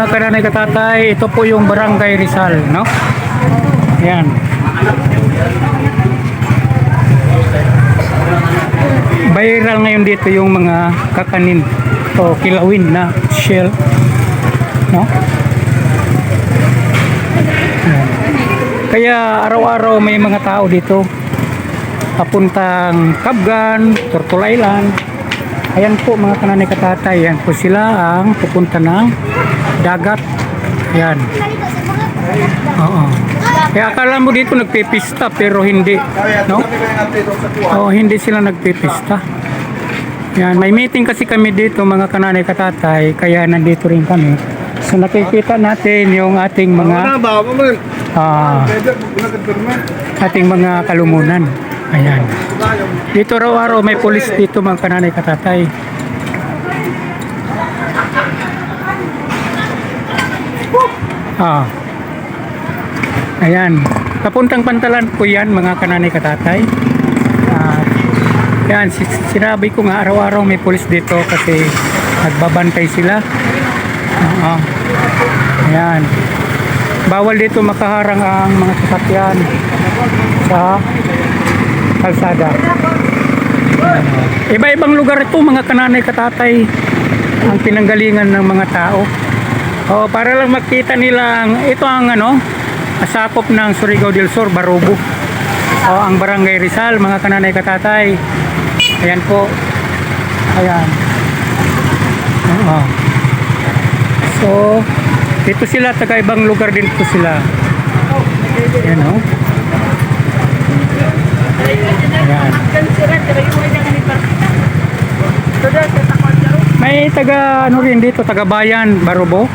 mga kananay katatay, ito po yung Barangay Rizal, no? Ayan. Viral ngayon dito yung mga kakanin o kilawin na shell, no? Ayan. Kaya araw-araw may mga tao dito papuntang Cabgan, Tortol Island. Ayan po mga kananay katatay, yan po sila ang pupunta ng dagat. Ayan. Oo. Kaya akala mo dito nagpipista pero hindi, no? Oo, hindi sila nagpipista. Yan, may meeting kasi kami dito mga kananay katatay, kaya nandito rin kami. So nakikita natin yung ating mga ating mga kalumunan. Ayan. Dito araw-araw may pulis dito mga kananay katatay. Ayan. Papuntang Pantalan po yan mga kananay katatay. Yan, sinabi ko nga araw-araw may pulis dito kasi nagbabantay sila. Ayan. Bawal dito makaharang ang mga sasakyan sa kalsada. Iba-ibang lugar ito mga kananay katatay ang pinanggalingan ng mga tao. Para lang makita nila ito ang sakop ng Surigao del Sur, Barubo. Ang Barangay Rizal mga kananay katatay. Ayan po. Ayan. So dito sila, taga ibang lugar din po sila. Ayan o. Ayan. May taga rin dito, taga Bayan, Barubo.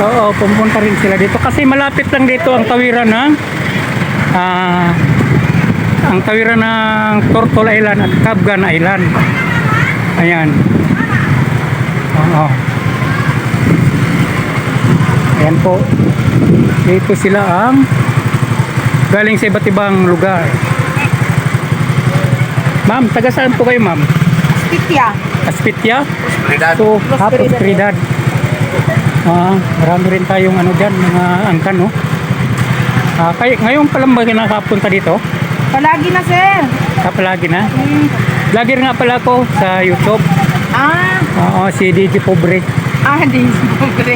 Oo, pumunta rin sila dito kasi malapit lang dito ang tawiran ng Tortol Island at Cabgan Island. Ayan. Oo. Ayan po. Dito sila ang galing sa iba't ibang lugar. Ma'am, taga saan po kayo, ma'am? Aspitya. Aspitya? So, Prosperidad. Marami rin tayong dyan, mga angkan, no? Ngayon pa lang ba nakapunta dito? Palagi na, sir. Palagi na? Vlogger nga pala ako sa YouTube. Oo, si DJ Pobre. DJ Pobre.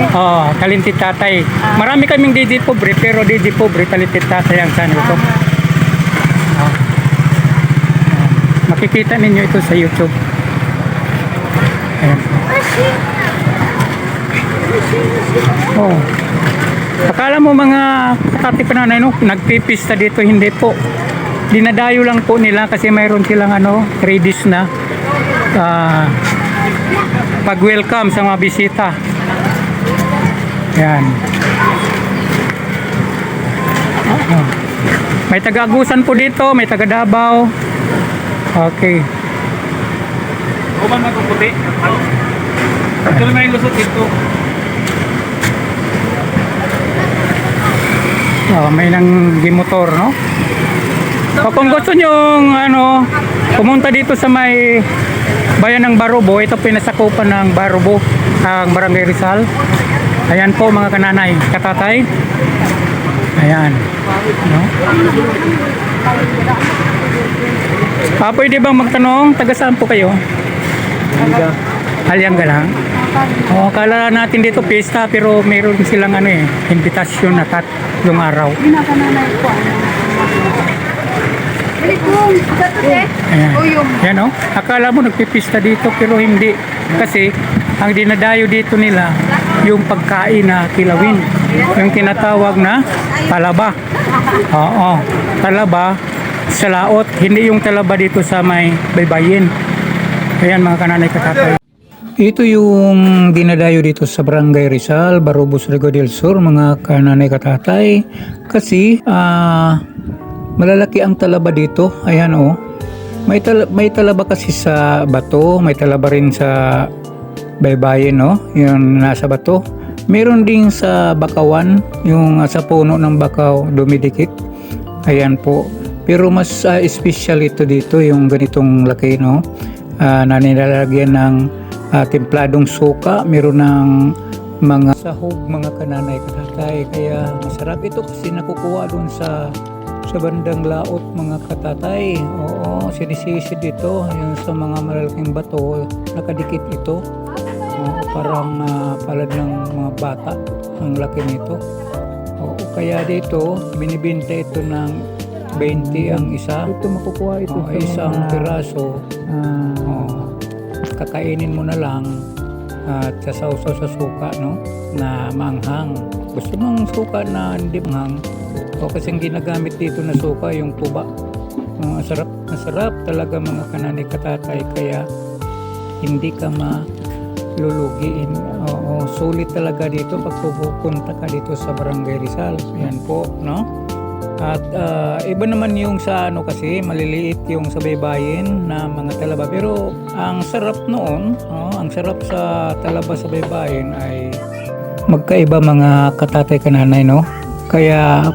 Talented Tatay. Marami kaming DJ Pobre, pero DJ Pobre, Talented Tatay ang channel ko. Makikita ninyo ito sa YouTube. Ayan. Akala mo mga katipananay nagpipista dito, hindi po. Dinadayo lang po nila kasi mayroon silang 3 days na pag-welcome sa mga bisita. Ayan. May taga-Agusan po dito, may taga-Davao. Okay. Kuman magpuputi. Ito naman yung lusot dito. May nang gimotor, no? Kung gusto nyo pumunta dito sa may bayan ng Barubo, ito po yung nasakupan ng Barubo, ang Barangay Rizal. Ayan po mga kananay katatay. Ayan, no? Pwede bang magtanong, taga saan po kayo? Alianga lang. Kala natin dito pista, pero meron silang invitasyon na tatlong araw. Ayan. Yan o. Akala mo nagpipista dito pero hindi. Kasi ang dinadayo dito nila yung pagkain na kilawin. Yung tinatawag na talaba. Oo. Talaba sa laot. Hindi yung talaba dito sa may baybayin. Ayan mga kananay katatay. Ito yung dinadayo dito sa Barangay Rizal, Barubo, Surigao del Sur, mga kananay katatay. Kasi malalaki ang talaba dito. Ayan o. May talaba kasi sa bato, may talaba rin sa baybayin, no? Yung nasa bato. Meron din sa bakawan, yung sa puno ng bakaw dumidikit. Ayan po. Pero mas special ito dito, yung ganitong laki, no? Na nilalagyan ng templadong suka, meron ng mga sahog, mga kananay katatay. Kaya masarap ito kasi nakukuha doon sa bandang laot mga katatay. Oo, sinisisid ito yung sa mga malalaking bato, nakadikit ito. Oo, parang palad ng mga bata ang laki nito. Oo, kaya dito binibenta ito ng 20 ang isa. Ito makukuha ito sa isang piraso. Kakainin mo na lang at sasawsaw sa suka, no, na manghang. Gusto mong suka na hindi manghang, o kasing ginagamit dito na suka yung tuba. Masarap talaga mga kananay katatay, kaya hindi ka malulugiin. Oo, sulit talaga dito pag pupunta ka dito sa Barangay Rizal. Yan po, no. At iba naman yung sa kasi maliliit yung sa baybayin na mga talaba, pero ang sarap noon, ang sarap sa talaba sa baybayin ay magkaiba mga katatay kananay, no. Kaya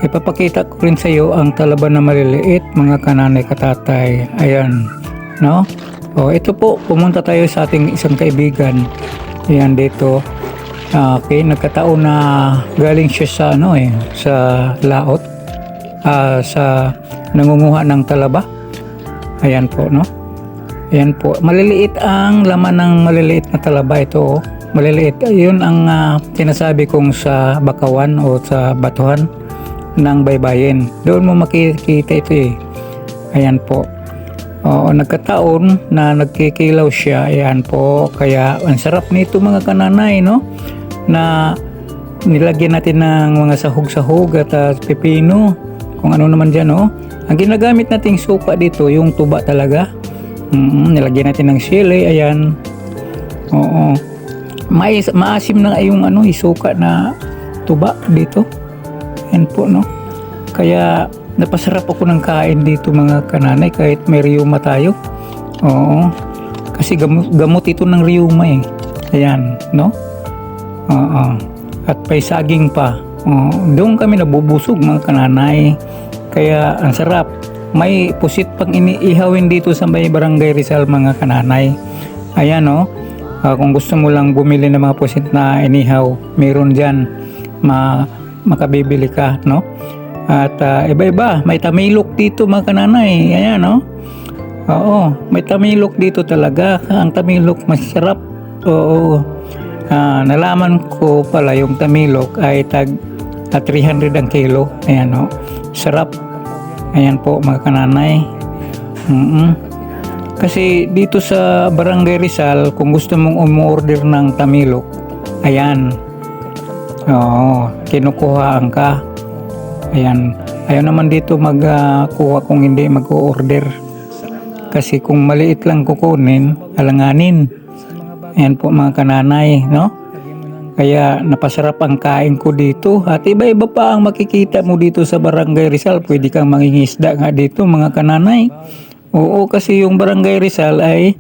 ipapakita ko rin sa iyo ang talaba na maliliit mga kananay katatay. Ayan, no. Ito po, pumunta tayo sa ating isang kaibigan. Ayan dito. Okay, nagkataon na galing siya sa sa laot, sa nangunguha ng talaba. Ayan po, no. Ayan po, maliliit ang laman ng maliliit na talaba ito. Maliliit, yun ang sinasabi kong sa bakawan o sa batuhan ng baybayin. Doon mo makikita ito eh. Ayan po. Nagkataon na nagkikilaw siya. Ayan po, kaya ang sarap nito mga kananay, no, na nilagyan natin ng mga sahog-sahog at pepino, kung ano naman dyan, no. Ang ginagamit nating suka dito yung tuba talaga. Nilagyan natin ng sili. Ayan, oo, maasim na yung isuka na tuba dito. Ayan po, no. Kaya napasarap ako ng kain dito mga kananay kahit may riyuma tayo. Oo, kasi gamot ito ng riyuma eh. Ayan, no. At may saging pa. Doon kami nabubusog mga kananay. Kaya ang sarap. May pusit pang iniihawin dito sa may Barangay Rizal mga kananay. Ayan, no. Kung gusto mo lang bumili ng mga pusit na inihaw, meron dyan. Makabibili ka, no. At iba-iba, may tamilok dito mga kananay. Ayan, no. Oo, may tamilok dito talaga. Ang tamilok masarap. Oo. Nalaman ko pala yung tamilok ay tag 300 ang kilo. Ayan, no. Sarap. Ayan po mga kananay. Kasi dito sa Barangay Rizal, kung gusto mong umorder ng tamilok, ayan, kinukuhaan ka. Ayan, ayaw naman dito magkuha kung hindi mag-order. Kasi kung maliit lang kukunin, alanganin. Ayan po mga kananay, no. Kaya napasarap ang kain ko dito. At iba-iba pa ang makikita mo dito sa Barangay Rizal. Pwede kang mangingisda nga dito mga kananay. Oo, kasi yung Barangay Rizal ay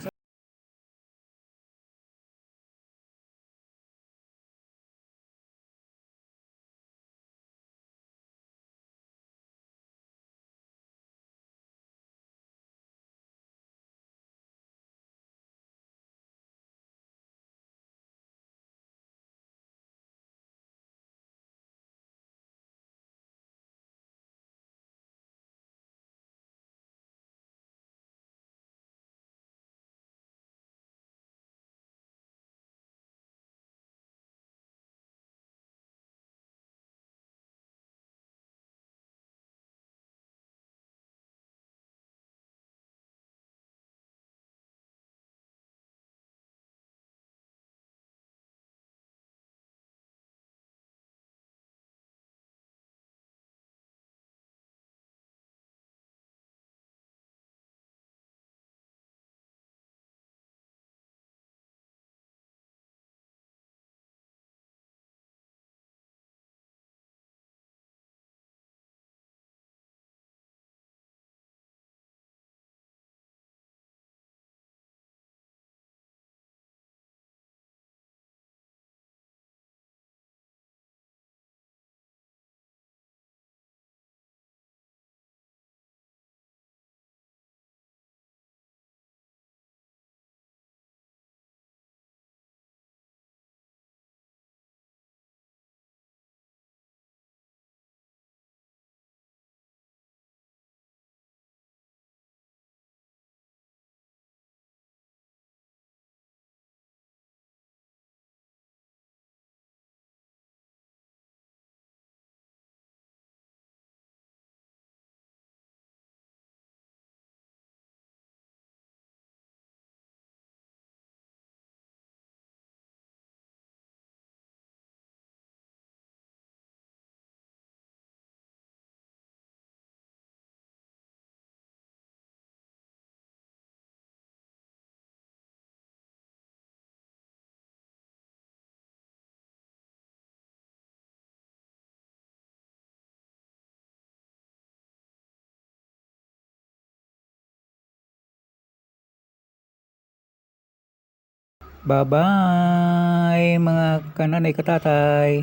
Bye-bye mga kananay katatay.